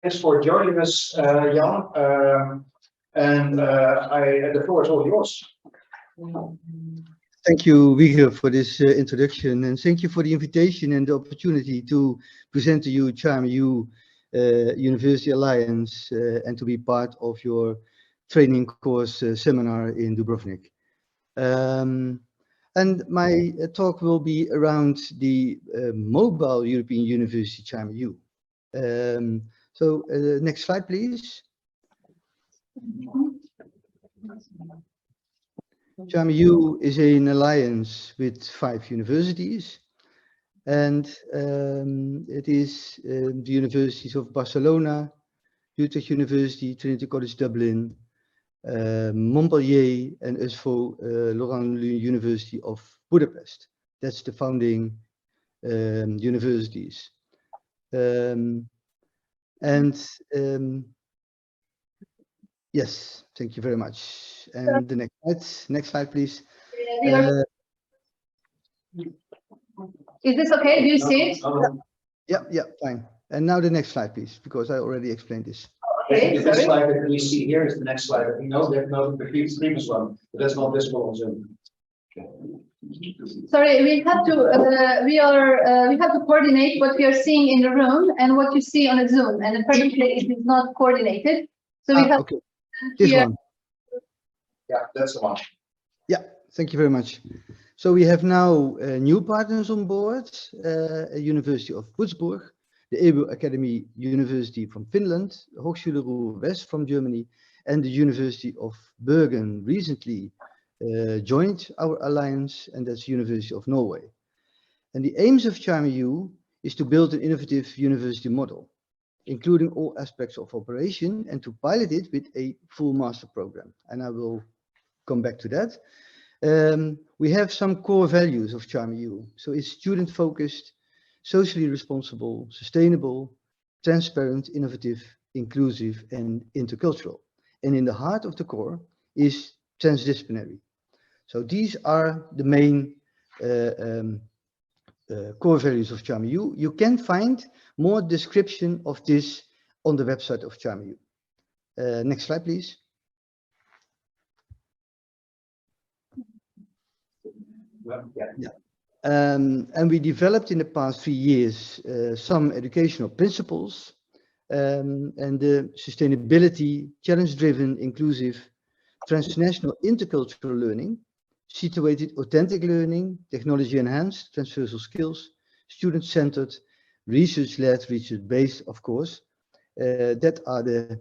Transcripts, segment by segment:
Thanks for joining us, Jan. The floor is all yours. Thank you, Wieger, for this introduction, and thank you for the invitation and the opportunity to present to you CharmU University Alliance and to be part of your training course seminar in Dubrovnik. And my talk will be around the mobile European University CharmU. Next slide, please. CharmU is an alliance with 5 universities, and it is the universities of Barcelona, Utrecht University, Trinity College Dublin, Montpellier, and USFO Laurent University of Budapest. That's the founding universities. Yes, thank you very much. And the next slide, please. Is this okay? Do you see it? Yeah, fine. And now the next slide, please, because I already explained this. Okay, this slide that we see here is the next slide. We know that the previous one, but that's not visible on Zoom. Sorry, we have to coordinate what we are seeing in the room and what you see on the Zoom, and apparently it is not coordinated. So we have this one. Yeah, that's the one. Yeah, thank you very much. So we have now new partners on board, University of Würzburg, the EBU Academy University from Finland, Hochschule Ruhr-West from Germany, and the University of Bergen recently joined our alliance, and that's University of Norway. And the aims of CharmU is to build an innovative university model, including all aspects of operation, and to pilot it with a full master program. And I will come back to that. We have some core values of CharmU. So it's student-focused, socially responsible, sustainable, transparent, innovative, inclusive, and intercultural. And in the heart of the core is transdisciplinary. So these are the main core values of CharmU. You can find more description of this on the website of CharmU. Next slide, please. Yeah. And we developed in the past 3 years some educational principles and the sustainability, challenge-driven, inclusive, transnational, intercultural learning, situated, authentic learning, technology-enhanced, transversal skills, student-centered, research-led, research-based, of course. That are the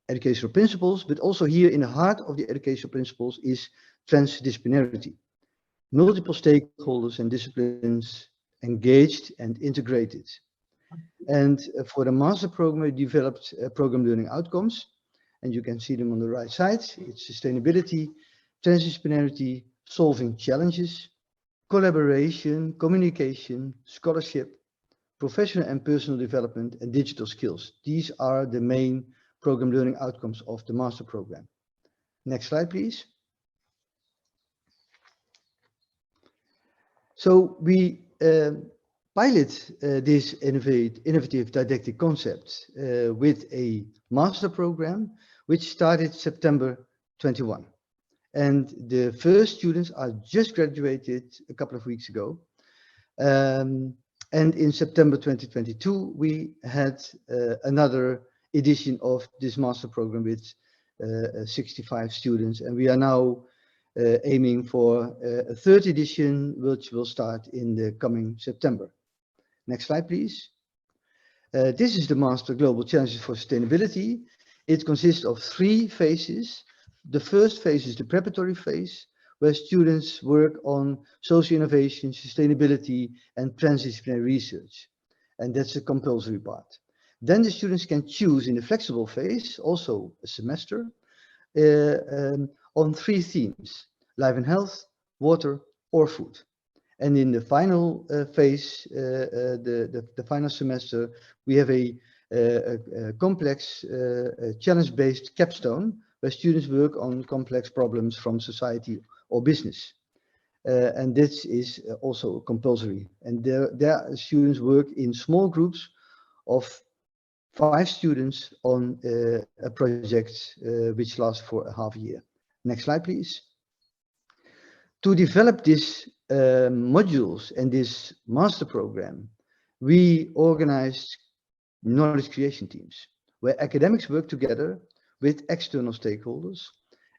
educational principles, but also here in the heart of the educational principles is transdisciplinarity. Multiple stakeholders and disciplines engaged and integrated. And for the master program, we developed program learning outcomes, and you can see them on the right side. It's sustainability, transdisciplinarity, solving challenges, collaboration, communication, scholarship, professional and personal development, and digital skills. These are the main program learning outcomes of the master program. Next slide, please. So we pilot this innovative didactic concept with a master program, which started September 21. And the first students are just graduated a couple of weeks ago. And in September 2022, we had another edition of this master program with 65 students. And we are now aiming for a third edition, which will start in the coming September. Next slide, please. This is the Master Global Challenges for Sustainability. It consists of 3 phases. The first phase is the preparatory phase, where students work on social innovation, sustainability, and transdisciplinary research. And that's a compulsory part. Then the students can choose in the flexible phase, also a semester, on 3 themes: life and health, water, or food. And in the final phase, the final semester, we have a complex challenge-based capstone, where students work on complex problems from society or business. And this is also compulsory. And there students work in small groups of 5 students on a project which lasts for a half year. Next slide, please. To develop these modules and this master program, we organized knowledge creation teams where academics work together with external stakeholders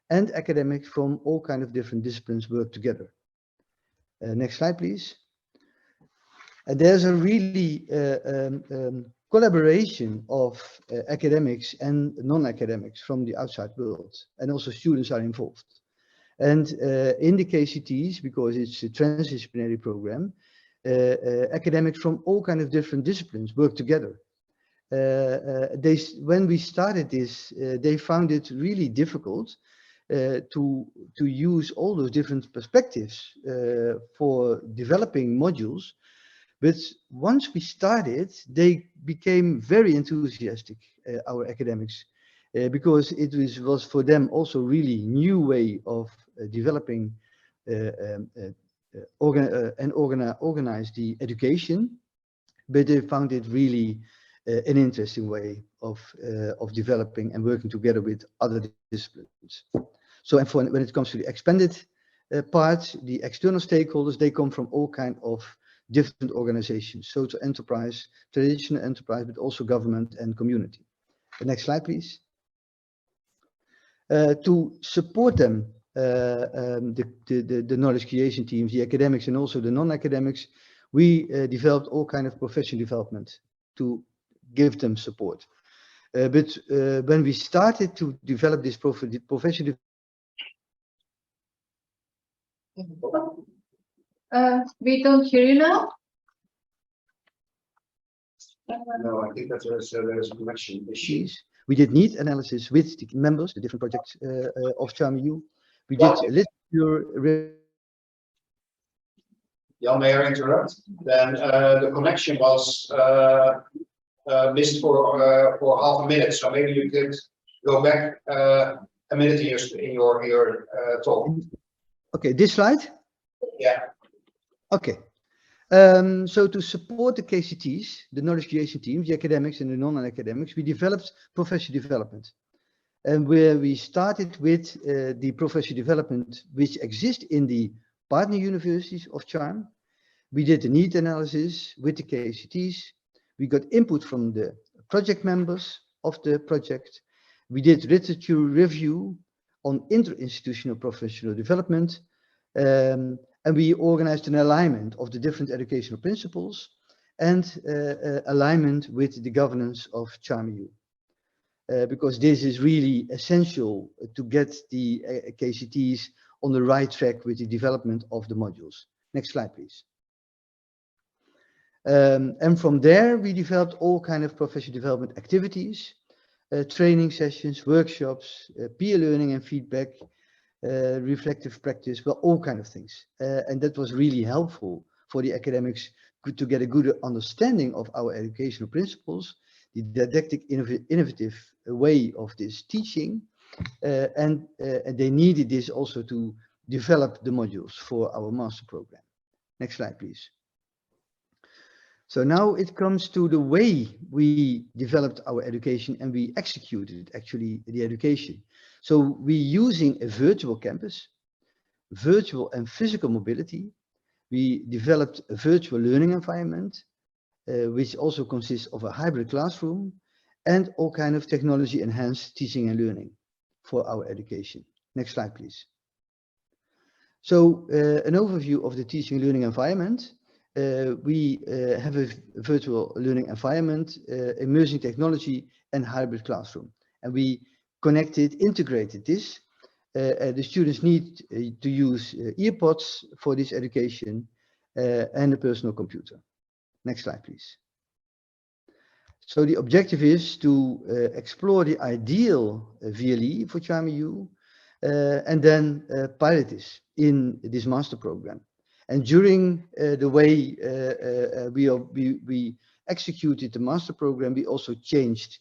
and academics from all kinds of different disciplines work together. Next slide, please. And there's a really collaboration of academics and non-academics from the outside world, and also students are involved. And in the KCTs, because it's a transdisciplinary program, academics from all kinds of different disciplines work together. When we started this, they found it really difficult to use all those different perspectives for developing modules. But once we started, they became very enthusiastic, our academics, because it was for them also really new way of developing and organize the education. But they found it really an interesting way of developing and working together with other disciplines. So, and when it comes to the expanded part, the external stakeholders, they come from all kinds of different organizations, social enterprise, traditional enterprise, but also government and community. The next slide, please. To support them, the knowledge creation teams, the academics and also the non-academics, we developed all kinds of professional development to give them support. But when we started to develop this professional, we don't hear you now. No, I think that there's a connection issue. We did need analysis with the members, the different projects of CharmU. We did literature. Jan, may I interrupt? Then the connection was missed for half a minute, so maybe you could go back a minute in your talk. Okay, this slide? Yeah. Okay. So to support the KCTs, the knowledge creation teams, the academics and the non-academics, we developed professional development. And where we started with the professional development which exists in the partner universities of CHARM. We did the need analysis with the KCTs. We got input from the project members of the project. We did literature review on interinstitutional professional development. And we organized an alignment of the different educational principles and alignment with the governance of CharmU. Because this is really essential to get the KCTs on the right track with the development of the modules. Next slide, please. And from there, we developed all kinds of professional development activities, training sessions, workshops, peer learning and feedback, reflective practice, well, all kinds of things. And that was really helpful for the academics to get a good understanding of our educational principles, the didactic innovative way of this teaching, and they needed this also to develop the modules for our master program. Next slide, please. So now it comes to the way we developed our education and we executed actually the education. So we're using a virtual campus, virtual and physical mobility. We developed a virtual learning environment, which also consists of a hybrid classroom and all kinds of technology enhanced teaching and learning for our education. Next slide, please. So an overview of the teaching and learning environment. We have a virtual learning environment, emerging technology and hybrid classroom. And we integrated this. The students need to use earpods for this education and a personal computer. Next slide, please. So the objective is to explore the ideal VLE for CharmU and then pilot this in this master program. And during the way we executed the master program, we also changed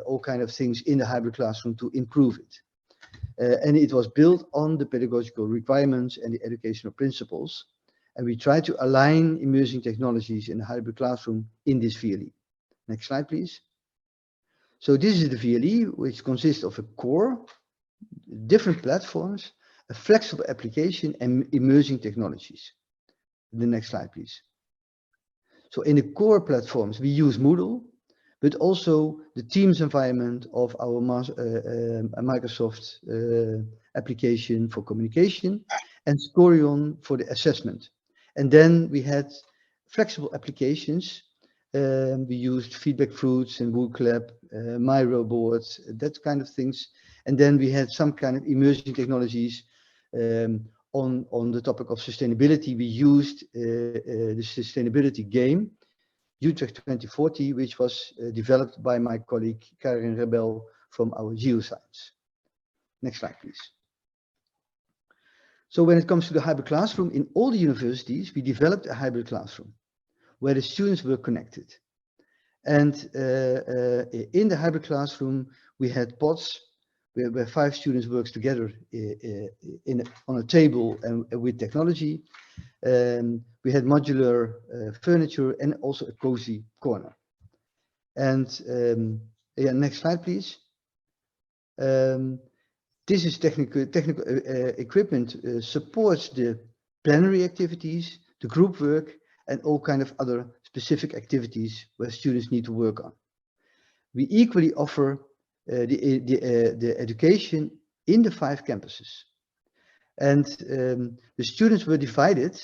all kinds of things in the hybrid classroom to improve it. And it was built on the pedagogical requirements and the educational principles. And we tried to align emerging technologies in the hybrid classroom in this VLE. Next slide, please. So this is the VLE, which consists of a core, different platforms, a flexible application, and emerging technologies. The next slide, please. So in the core platforms, we use Moodle, but also the Teams environment of our Microsoft application for communication, and Scorion for the assessment. And then we had flexible applications. We used Feedback Fruits and Wooclap, Miro boards, that kind of things. And then we had some kind of emerging technologies on the topic of sustainability. We used the sustainability game, Utrecht 2040, which was developed by my colleague Karin Rebel from our geoscience. Next slide, please. So when it comes to the hybrid classroom, in all the universities, we developed a hybrid classroom where the students were connected. And in the hybrid classroom, we had pods where 5 students work together on a table and with technology. We had modular furniture and also a cozy corner. And yeah, next slide, please. This is technical equipment supports the plenary activities, the group work, and all kind of other specific activities where students need to work on. We equally offer the education in the 5 campuses. And the students were divided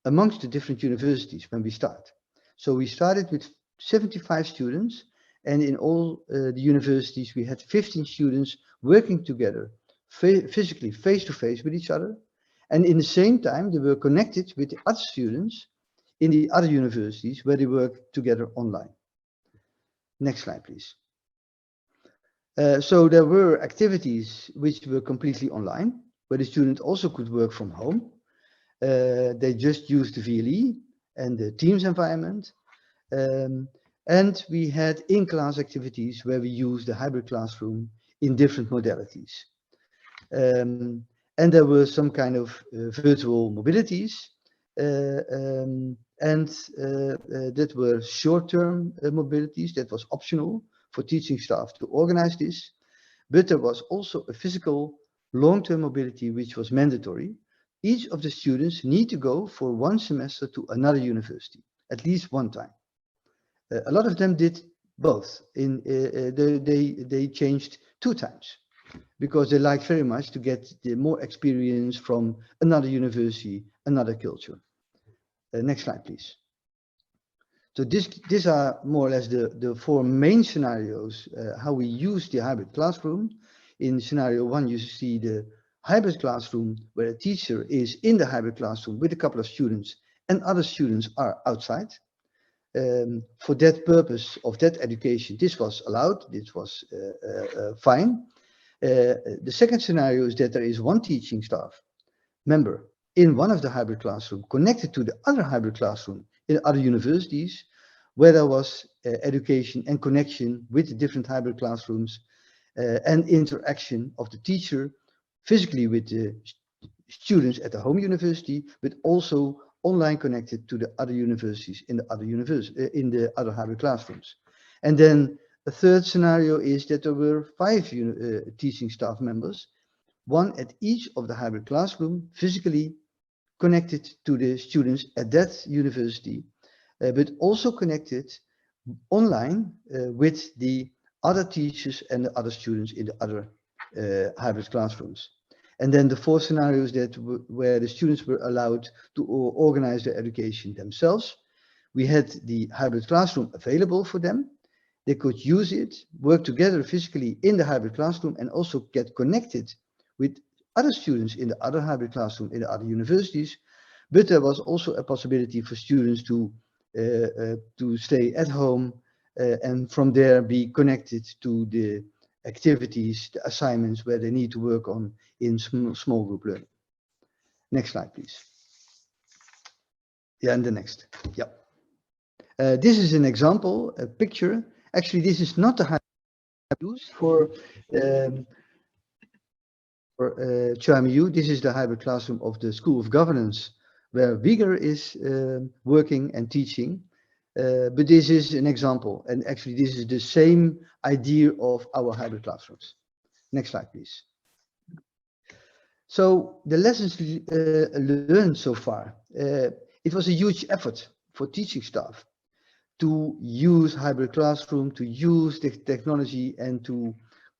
amongst the different universities when we start. So we started with 75 students, and in all the universities we had 15 students working together, physically face-to-face with each other. And in the same time, they were connected with the other students in the other universities where they work together online. Next slide, please. So there were activities which were completely online, where the student also could work from home. They just used the VLE and the Teams environment. And we had in-class activities where we used the hybrid classroom in different modalities. And there were some kind of virtual mobilities. That were short-term mobilities. That was optional for teaching staff to organize this. But there was also a physical long-term mobility, which was mandatory. Each of the students need to go for 1 semester to another university, at least 1 time. A lot of them did both. They changed 2 times because they liked very much to get the more experience from another university, another culture. Next slide, please. So these are more or less the 4 main scenarios, how we use the hybrid classroom. In scenario 1, you see the hybrid classroom where a teacher is in the hybrid classroom with a couple of students and other students are outside. For that purpose of that education, this was allowed, this was fine. The second scenario is that there is 1 teaching staff member in one of the hybrid classroom connected to the other hybrid classroom in other universities, where there was education and connection with the different hybrid classrooms and interaction of the teacher physically with the students at the home university, but also online connected to the other universities in the other hybrid classrooms. And then the third scenario is that there were 5 teaching staff members, 1 at each of the hybrid classroom, physically connected to the students at that university, but also connected online with the other teachers and the other students in the other hybrid classrooms. And then the 4th scenario is that where the students were allowed to organize their education themselves. We had the hybrid classroom available for them. They could use it, work together physically in the hybrid classroom, and also get connected with other students in the other hybrid classroom in the other universities. But there was also a possibility for students to stay at home and from there be connected to the activities, the assignments where they need to work on in small group learning. Next slide, please. Yeah, and the next. Yeah. This is an example, a picture. Actually, this is not the hybrid used for CHMU. This is the hybrid classroom of the School of Governance, where Wieger is working and teaching. But this is an example, and actually this is the same idea of our hybrid classrooms. Next slide, please. So the lessons learned so far, it was a huge effort for teaching staff to use hybrid classroom, to use the technology and to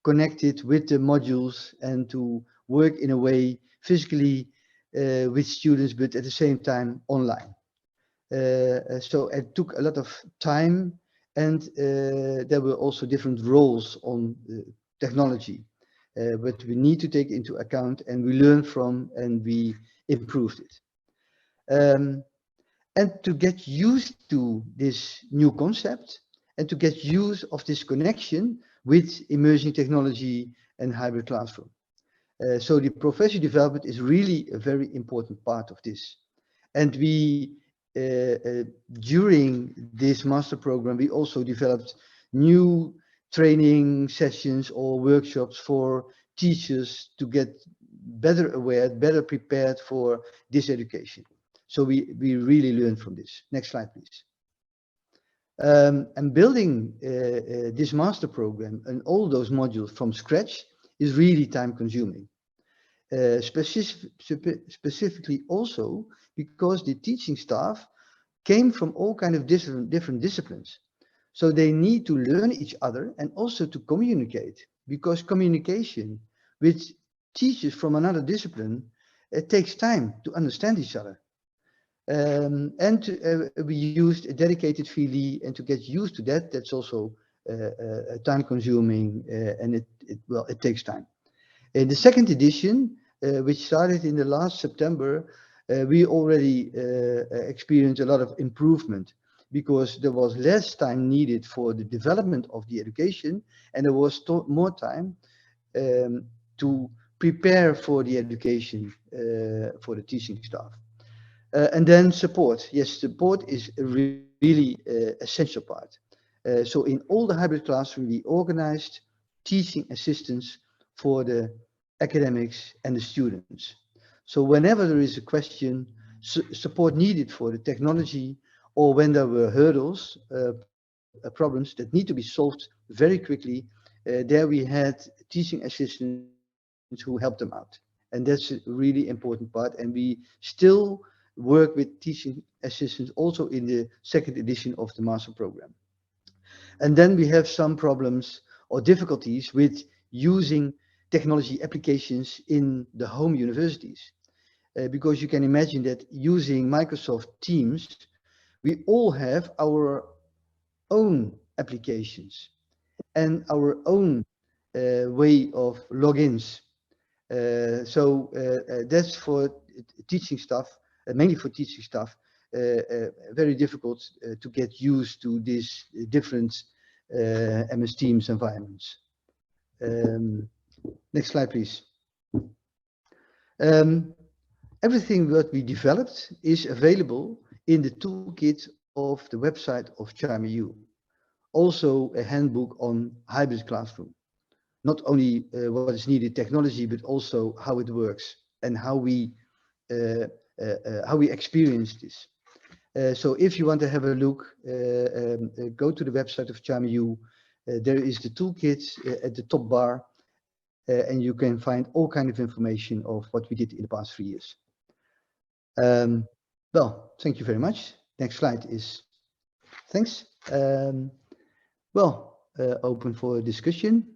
connect it with the modules and to work in a way physically with students, but at the same time online. So it took a lot of time, and there were also different roles on technology, but we need to take into account, and we learn from, and we improved it. And to get used to this new concept and to get use of this connection with emerging technology and hybrid classroom. So the professional development is really a very important part of this. And we, during this master program, we also developed new training sessions or workshops for teachers to get better aware, better prepared for this education. So we really learned from this. Next slide, please. And building this master program and all those modules from scratch is really time consuming. Specifically also because the teaching staff came from all kinds of different disciplines. So they need to learn each other and also to communicate, because communication with teachers from another discipline, it takes time to understand each other. We used a dedicated VD, and to get used to that, that's also time consuming, and it takes time. In the second edition, which started in the last September, we already experienced a lot of improvement, because there was less time needed for the development of the education, and there was more time to prepare for the education for the teaching staff. And then support. Yes, support is a really essential part. So in all the hybrid classroom, we organized teaching assistants for the academics and the students. So whenever there is a question, support needed for the technology, or when there were hurdles, problems that need to be solved very quickly, there we had teaching assistants who helped them out. And that's a really important part. And we still work with teaching assistants also in the second edition of the master program. And then we have some problems or difficulties with using technology applications in the home universities. Because you can imagine that using Microsoft Teams, we all have our own applications and our own way of logins. So that's for teaching staff, mainly for teaching staff, very difficult to get used to these different MS Teams environments. Next slide, please. Everything that we developed is available in the toolkit of the website of CharmU. Also a handbook on hybrid classroom. Not only what is needed technology, but also how it works and how we experience this. So if you want to have a look, go to the website of CharmU. There is the toolkit at the top bar, and you can find all kinds of information of what we did in the past 3 years. Well, thank you very much. Next slide is thanks. Well, open for discussion.